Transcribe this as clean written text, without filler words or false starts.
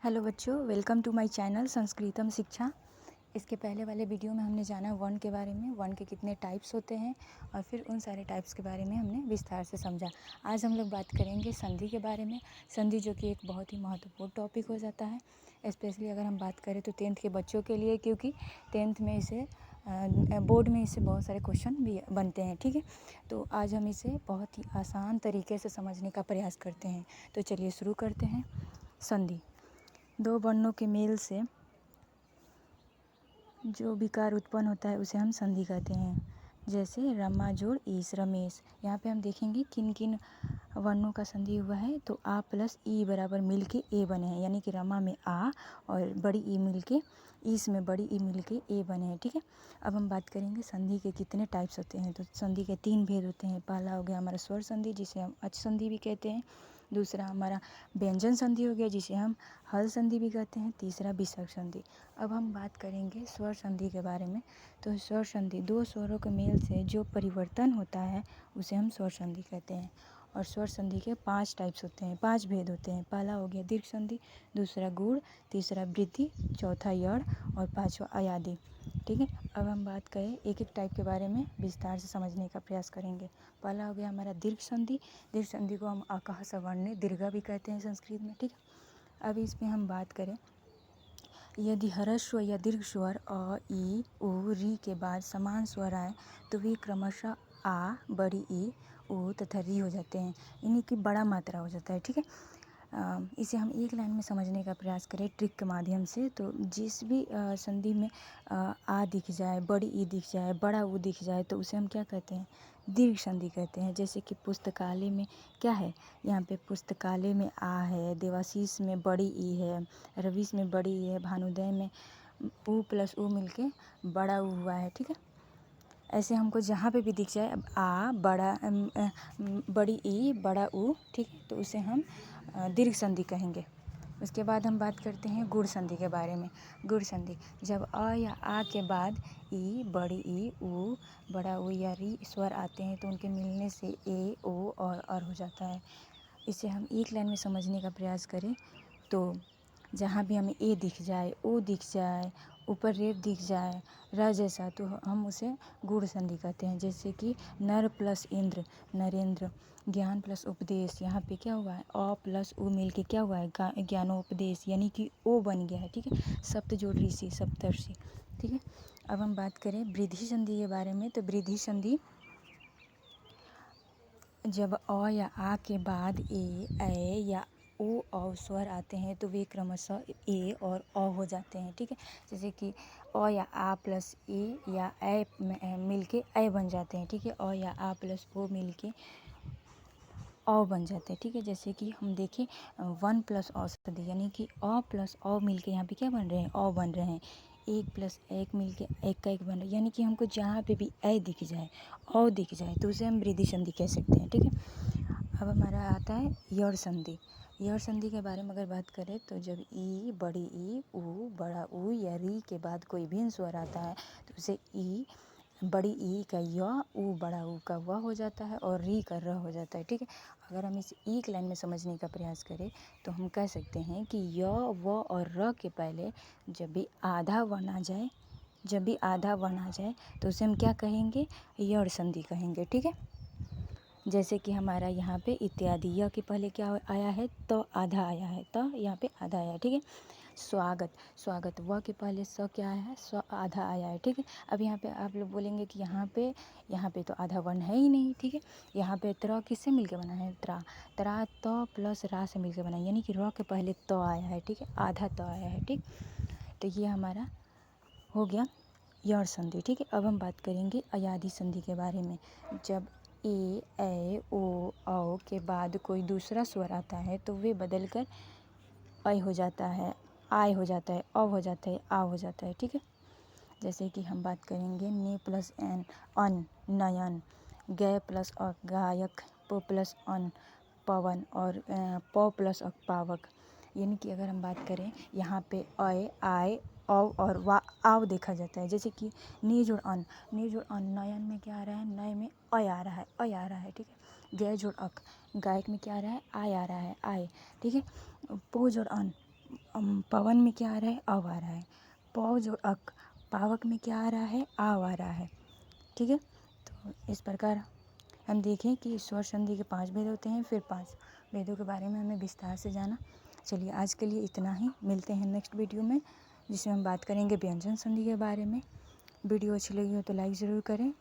Hello बच्चों, welcome to my channel संस्कृतम शिक्षा। इसके पहले वाले वीडियो में हमने जाना वर्ण के बारे में, वर्ण के कितने टाइप्स होते हैं और फिर उन सारे टाइप्स के बारे में हमने विस्तार से समझा। आज हम लोग बात करेंगे संधि के बारे में। संधि जो कि एक बहुत ही महत्वपूर्ण टॉपिक हो जाता है, स्पेशली अगर हम बात करें तो 10th के बच्चों के लिए, क्योंकि 10th में इसे बोर्ड में इससे बहुत सारे क्वेश्चन भी बनते हैं। ठीक है, तो आज हम इसे बहुत ही आसान तरीके से समझने का प्रयास करते हैं। तो चलिए शुरू करते हैं। संधि दो वर्णों के मेल से जो विकार उत्पन्न होता है उसे हम संधि कहते हैं। जैसे रमा जोड़ ईस, रमेश। यहाँ पे हम देखेंगे किन किन वर्णों का संधि हुआ है। तो आ प्लस ई बराबर मिल के ए बने हैं, यानी कि रमा में आ और बड़ी ई मिल के ईस में बड़ी ई मिल के ए बने हैं। ठीक है, अब हम बात करेंगे संधि के कितने टाइप्स होते हैं। तो संधि के 3 भेद होते हैं। पहला हो गया हमारा स्वर संधि, जिसे हम अच संधि भी कहते हैं। दूसरा हमारा व्यंजन संधि हो गया, जिसे हम हल संधि भी कहते हैं। तीसरा विसर्ग संधि। अब हम बात करेंगे स्वर संधि के बारे में। तो स्वर संधि दो स्वरों के मेल से जो परिवर्तन होता है उसे हम स्वर संधि कहते हैं। और स्वर संधि के 5 टाइप्स होते हैं, 5 भेद होते हैं। पहला हो गया दीर्घ संधि, दूसरा गुण, तीसरा वृद्धि, चौथा यड़ और पांचवा अयादि। ठीक है, अब हम बात करें एक एक टाइप के बारे में विस्तार से समझने का प्रयास करेंगे। पहला हो गया हमारा दीर्घ संधि। दीर्घ संधि को हम अकह सवर्णी दीर्घा भी कहते हैं संस्कृत में। ठीक है, अब इसमें हम बात करें, यदि ह्रस्व या दीर्घ स्वर अ, ई, उ, री के बाद समान स्वर आए तो वे क्रमशः आ, बड़ी ई, उ तथा री हो जाते हैं, यानी कि बड़ा मात्रा हो जाता है। ठीक है, इसे हम एक लाइन में समझने का प्रयास करें ट्रिक के माध्यम से। तो जिस भी संधि में आ दिख जाए, बड़ी ई दिख जाए, बड़ा ऊ दिख जाए, तो उसे हम क्या कहते हैं? दीर्घ संधि कहते हैं। जैसे कि पुस्तकालय में क्या है, यहाँ पे पुस्तकालय में आ है, देवाशीष में बड़ी ई है, रवीश में बड़ी ई है, भानुदय में ऊ प्लस ऊ मिलके बड़ा ऊ हुआ है। ठीक है, ऐसे हमको जहाँ पे भी दिख जाए, अब आ, बड़ी ई, बड़ा ऊ, ठीक है, तो उसे हम दीर्घ संधि कहेंगे। उसके बाद हम बात करते हैं गुण संधि के बारे में। गुण संधि जब अ या आ के बाद ई, बड़ी ई, ऊ, बड़ा ऊ या री स्वर आते हैं तो उनके मिलने से ए, ओ और अर हो जाता है। इसे हम एक लाइन में समझने का प्रयास करें तो जहाँ भी हमें ए दिख जाए, ओ दिख जाए, ऊपर रेफ दिख जाए, र जैसा, तो हम उसे गुण संधि कहते हैं। जैसे कि नर प्लस इंद्र, नरेंद्र। ज्ञान प्लस उपदेश, यहाँ पे क्या हुआ है, अ प्लस उ मिल के क्या हुआ है, ज्ञानोपदेश, यानी कि ओ बन गया है। ठीक है, सप्त जोड़ ऋषि, सप्तर्षि। ठीक है, अब हम बात करें वृद्धि संधि के बारे में। तो वृद्धि संधि जब अ या आ के बाद ए, ऐ या ओ औ स्वर आते हैं तो वे क्रमशः ए और अ हो जाते हैं। ठीक है, जैसे कि अ या आ प्लस ए या ऐ मिल के ऐ बन जाते हैं। ठीक है, अ या आ प्लस ओ मिल के अ बन जाते हैं। ठीक है, जैसे कि हम देखें 1 प्लस औषधि, यानी कि अ प्लस अ मिल के यहाँ पे क्या बन रहे हैं, अ बन रहे हैं। 1 प्लस 1 मिल के 1 का 1 बन रहा है, यानी कि हमको जहाँ पे भी ऐ दिख जाए, अ दिख जाए, तो उसे हम वृद्धि संधि कह सकते हैं। ठीक है, अब हमारा आता है यड़ संधि। यड़ संधि के बारे में अगर बात करें तो जब ई, बड़ी ई, उ, बड़ा ऊ या री के बाद कोई भी स्वर आता है तो उसे ई, बड़ी ई का य, उ बड़ा ऊ का व हो जाता है और री का र हो जाता है। ठीक है, अगर हम इसे एक लाइन में समझने का प्रयास करें तो हम कह सकते हैं कि य, व और र के पहले जब भी आधा वर्ण आ जाए, जब भी आधा वर्ण आ जाए तो उसे हम क्या कहेंगे, यड़ संधि कहेंगे। ठीक है, जैसे कि हमारा यहाँ पे इत्यादि, य के पहले क्या आया है, तो आधा आया है, तो यहाँ पे आधा आया है। ठीक है, स्वागत, स्वागत व के पहले स क्या आया है, स्व आधा आया है। ठीक है, अब यहाँ पे आप लोग बोलेंगे कि यहाँ पे तो आधा वर्ण है ही नहीं। ठीक है, यहाँ पे त्र किससे मिलके बना है, त्रा, त्रा त प्लस रा से मिलके बना है, यानी कि र के पहले त आया है। ठीक है, आधा त आया है। ठीक, तो ये हमारा हो गया यड़ संधि। ठीक है, अब हम बात करेंगे अयादि संधि के बारे में। जब ए, ऐ, ओ, औ के बाद कोई दूसरा स्वर आता है तो वे बदल कर ऐ हो जाता है, आय हो जाता है, अ हो जाता है, आ हो जाता है। ठीक है, जैसे कि हम बात करेंगे ने प्लस एन, अन, नयन, गय प्लस अ, गायक, प प्लस अन, पवन और प प्लस अ, पावक। यानी कि अगर हम बात करें यहाँ पे ऐ, आय, औ और वा, आव देखा जाता है। जैसे कि नी जोड़ अन, नी जोड़ अन, नयन में क्या आ रहा है, नय में अय आ रहा है, अय आ रहा है। ठीक है, गय जोड़ अक, गायक में क्या आ रहा है, आय आ रहा है, आय। ठीक है, पो जोड़ अन, पवन में क्या आ रहा है, अव आ रहा है। पौ जोड़ अक, पावक में क्या आ रहा है, आव आ रहा है। ठीक है, तो इस प्रकार हम देखें कि स्वर संधि के 5 भेद होते हैं, फिर 5 भेदों के बारे में हमें विस्तार से जाना। चलिए आज के लिए इतना ही, मिलते हैं नेक्स्ट वीडियो में जिसमें हम बात करेंगे व्यंजन संधि के बारे में। वीडियो अच्छी लगी हो तो लाइक ज़रूर करें।